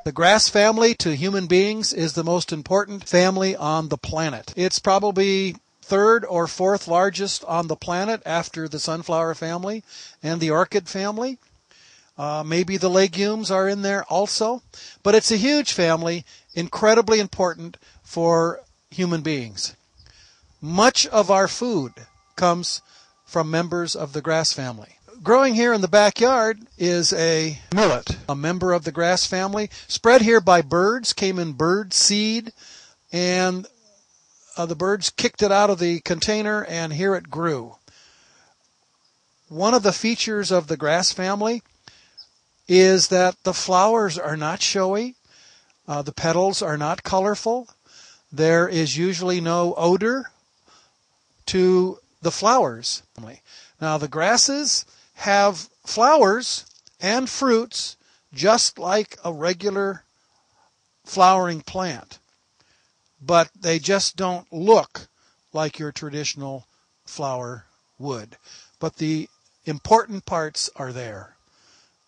The grass family to human beings is the most important family on the planet. It's probably third or fourth largest on the planet after the sunflower family and the orchid family. Maybe the legumes are in there also. But it's a huge family, incredibly important for human beings. Much of our food comes from members of the grass family. Growing here in the backyard is a millet, a member of the grass family, spread here by birds, came in bird seed, and the birds kicked it out of the container, and here it grew. One of the features of the grass family is that the flowers are not showy, the petals are not colorful, there is usually no odor to the flowers. Now the grasses have flowers and fruits just like a regular flowering plant, but they just don't look like your traditional flower would. But the important parts are there.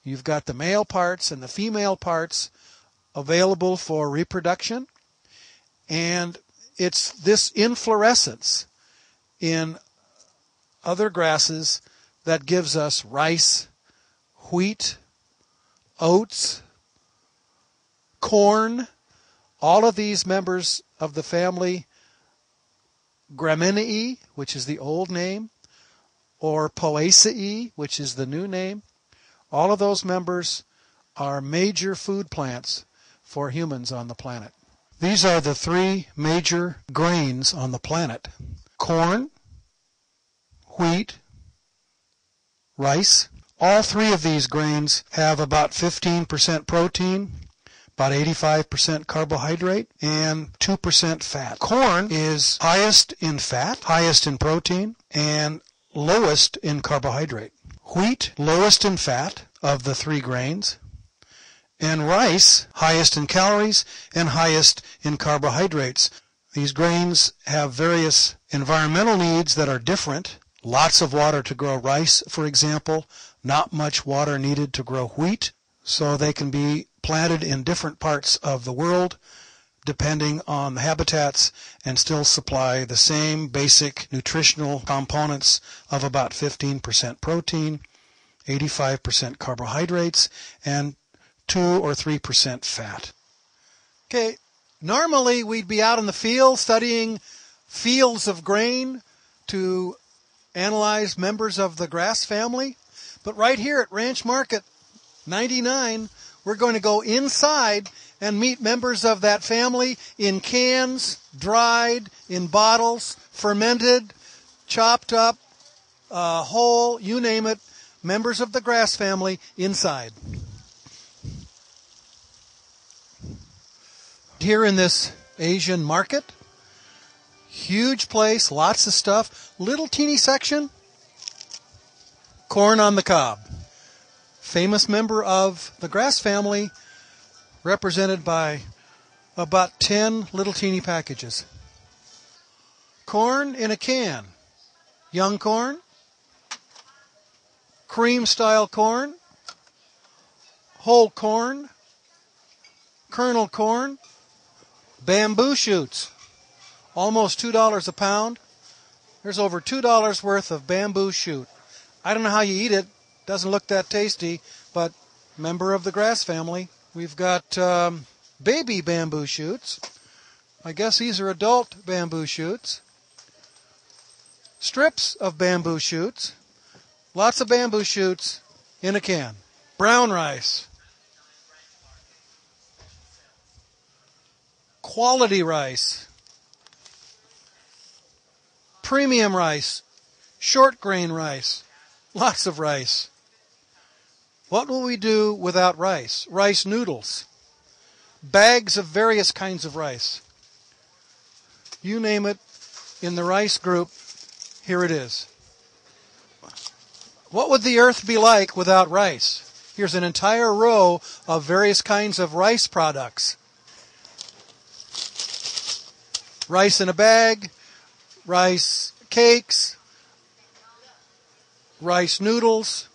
You've got the male parts and the female parts available for reproduction, and it's this inflorescence in other grasses that gives us rice, wheat, oats, corn, all of these members of the family Gramineae, which is the old name, or Poaceae, which is the new name. All of those members are major food plants for humans on the planet. These are the three major grains on the planet: corn, wheat, rice. All three of these grains have about 15% protein, about 85% carbohydrate, and 2% fat. Corn is highest in fat, highest in protein, and lowest in carbohydrate. Wheat, lowest in fat of the three grains, and rice, highest in calories and highest in carbohydrates. These grains have various environmental needs that are different. Lots of water to grow rice, for example. Not much water needed to grow wheat. So they can be planted in different parts of the world depending on the habitats and still supply the same basic nutritional components of about 15% protein, 85% carbohydrates, and 2 or 3% fat. Okay, normally we'd be out in the field studying fields of grain to analyze members of the grass family, but right here at Ranch Market 99, we're going to go inside and meet members of that family in cans, dried, in bottles, fermented, chopped up, whole, you name it, members of the grass family inside. Here in this Asian market, huge place, lots of stuff, little teeny section, corn on the cob. Famous member of the grass family, represented by about 10 little teeny packages. Corn in a can. Young corn, cream style corn, whole corn, kernel corn, bamboo shoots. Almost $2 a pound. There's over $2 worth of bamboo shoot. I don't know how you eat it. Doesn't look that tasty, but member of the grass family. We've got baby bamboo shoots. I guess these are adult bamboo shoots. Strips of bamboo shoots. Lots of bamboo shoots in a can. Brown rice. Quality rice. Premium rice. Short grain rice. Lots of rice. What will we do without rice? Rice noodles. Bags of various kinds of rice. You name it, in the rice group, here it is. What would the earth be like without rice? Here's an entire row of various kinds of rice products. Rice in a bag, rice cakes, rice noodles,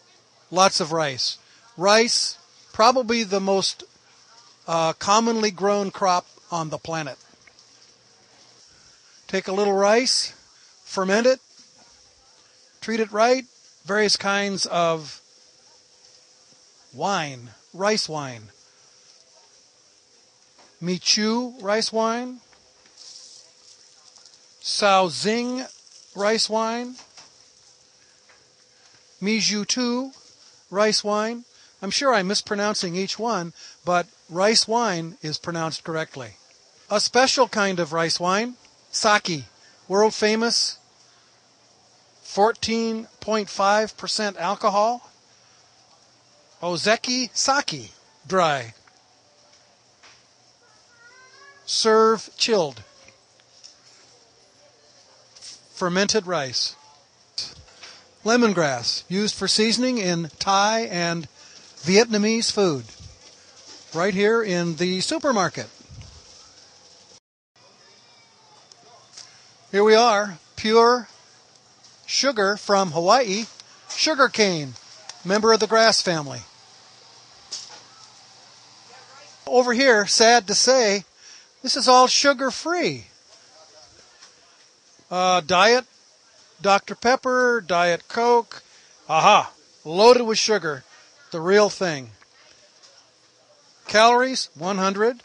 lots of rice. Rice, probably the most a commonly grown crop on the planet. Take a little rice, ferment it, treat it right, various kinds of wine, rice wine, Michu rice wine, Shaoxing rice wine, Mijutu rice wine. I'm sure I'm mispronouncing each one, but rice wine is pronounced correctly. A special kind of rice wine, sake, world famous, 14.5% alcohol. Ozeki sake, dry. Serve chilled. Fermented rice. Lemongrass, used for seasoning in Thai and Vietnamese food. Right here in the supermarket. Here we are, pure sugar from Hawaii, sugar cane, member of the grass family. Over here, sad to say, this is all sugar-free. Diet Dr. Pepper, Diet Coke, aha, loaded with sugar, the real thing. Calories, 100.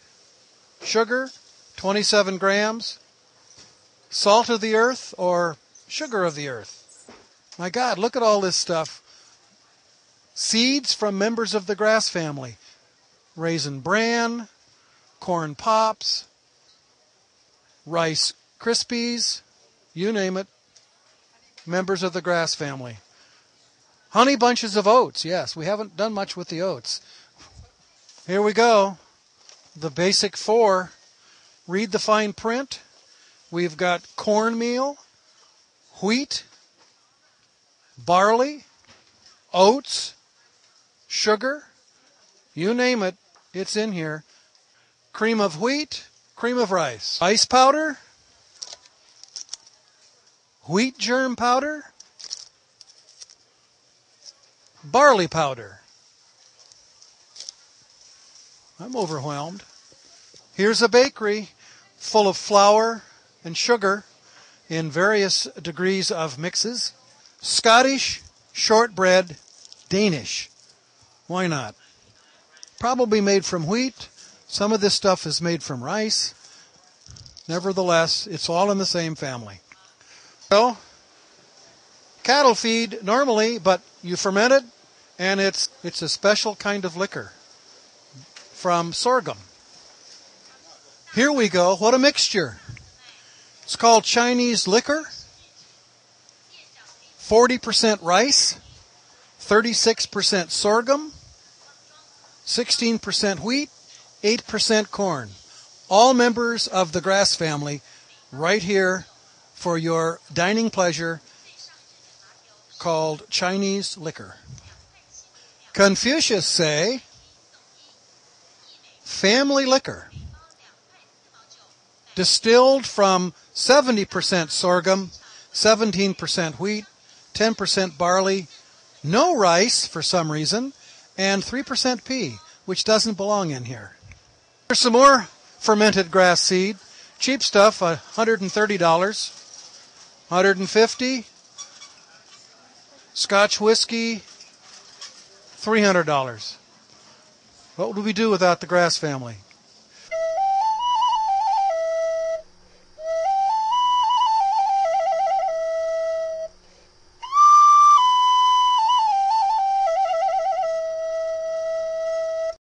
Sugar, 27 grams. Salt of the earth or sugar of the earth. My God, look at all this stuff. Seeds from members of the grass family. Raisin bran, corn pops, Rice Krispies, you name it. Members of the grass family. Honey bunches of oats. Yes, we haven't done much with the oats. Here we go. The basic four. Read the fine print. We've got cornmeal, wheat, barley, oats, sugar. You name it, it's in here. Cream of wheat, cream of rice. Rice powder, wheat germ powder, barley powder. I'm overwhelmed. Here's a bakery full of flour and sugar in various degrees of mixes. Scottish, shortbread, Danish. Why not? Probably made from wheat. Some of this stuff is made from rice. Nevertheless, it's all in the same family. So, cattle feed normally, but you ferment it, and it's a special kind of liquor from sorghum. Here we go. What a mixture. It's called Chinese liquor. 40% rice, 36% sorghum, 16% wheat, 8% corn. All members of the grass family right here for your dining pleasure, called Chinese liquor. Confucius say, family liquor, distilled from 70% sorghum, 17% wheat, 10% barley, no rice for some reason, and 3% pea, which doesn't belong in here. Here's some more fermented grass seed. Cheap stuff, $130. $150. Scotch whiskey, $300. What would we do without the grass family?